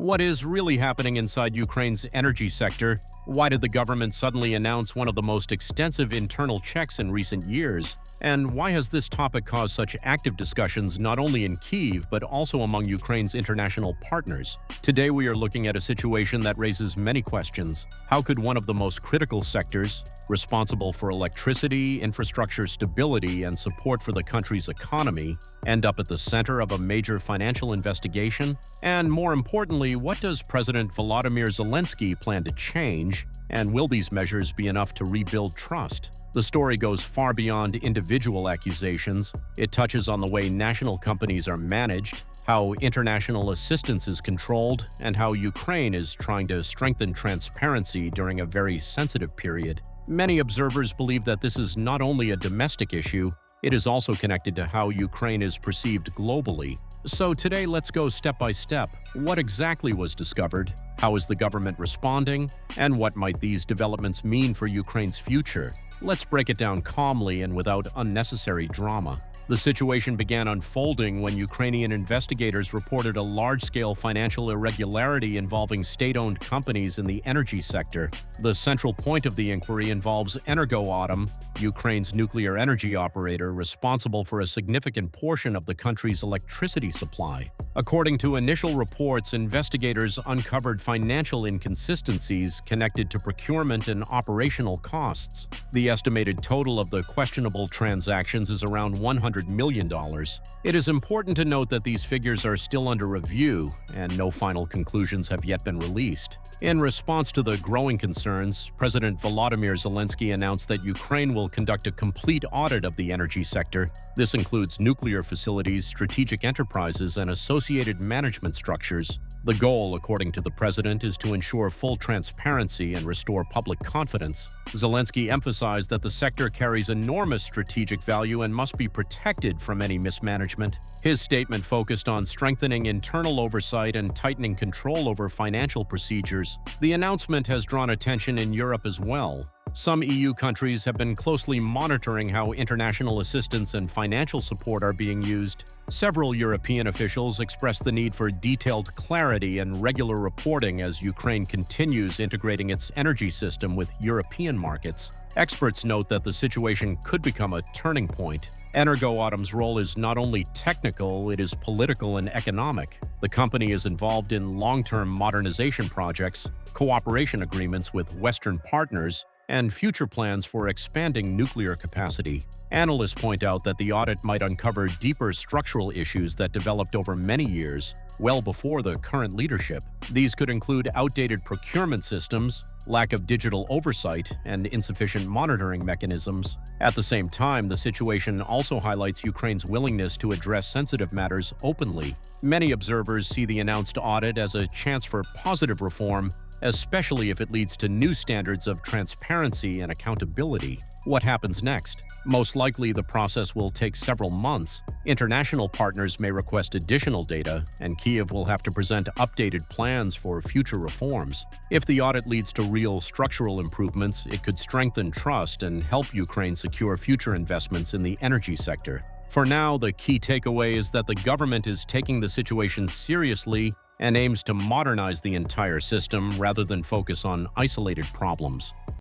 What is really happening inside Ukraine's energy sector? Why did the government suddenly announce one of the most extensive internal checks in recent years? And why has this topic caused such active discussions not only in Kyiv but also among Ukraine's international partners? Today we are looking at a situation that raises many questions. How could one of the most critical sectors, responsible for electricity, infrastructure stability, and support for the country's economy, end up at the center of a major financial investigation? And more importantly, what does President Volodymyr Zelenskyy plan to change? And will these measures be enough to rebuild trust? The story goes far beyond individual accusations. It touches on the way national companies are managed, how international assistance is controlled, and how Ukraine is trying to strengthen transparency during a very sensitive period. Many observers believe that this is not only a domestic issue, it is also connected to how Ukraine is perceived globally. So today, let's go step by step. What exactly was discovered? How is the government responding? And what might these developments mean for Ukraine's future? Let's break it down calmly and without unnecessary drama. The situation began unfolding when Ukrainian investigators reported a large-scale financial irregularity involving state-owned companies in the energy sector. The central point of the inquiry involves Audit, Ukraine's nuclear energy operator responsible for a significant portion of the country's electricity supply. According to initial reports, investigators uncovered financial inconsistencies connected to procurement and operational costs. The estimated total of the questionable transactions is around $100 million. It is important to note that these figures are still under review, and no final conclusions have yet been released. In response to the growing concerns, President Volodymyr Zelenskyy announced that Ukraine will conduct a complete audit of the energy sector. This includes nuclear facilities, strategic enterprises, and associated management structures. The goal, according to the president, is to ensure full transparency and restore public confidence. Zelenskyy emphasized that the sector carries enormous strategic value and must be protected from any mismanagement. His statement focused on strengthening internal oversight and tightening control over financial procedures. The announcement has drawn attention in Europe as well. Some EU countries have been closely monitoring how international assistance and financial support are being used. Several European officials expressed the need for detailed clarity and regular reporting as Ukraine continues integrating its energy system with European markets. Experts note that the situation could become a turning point. Audit's role is not only technical, it is political and economic. The company is involved in long-term modernization projects, cooperation agreements with Western partners, and future plans for expanding nuclear capacity. Analysts point out that the audit might uncover deeper structural issues that developed over many years, well before the current leadership. These could include outdated procurement systems, lack of digital oversight, and insufficient monitoring mechanisms. At the same time, the situation also highlights Ukraine's willingness to address sensitive matters openly. Many observers see the announced audit as a chance for positive reform, especially if it leads to new standards of transparency and accountability. What happens next? Most likely, the process will take several months. International partners may request additional data, and Kyiv will have to present updated plans for future reforms. If the audit leads to real structural improvements, it could strengthen trust and help Ukraine secure future investments in the energy sector. For now, the key takeaway is that the government is taking the situation seriously and aims to modernize the entire system rather than focus on isolated problems.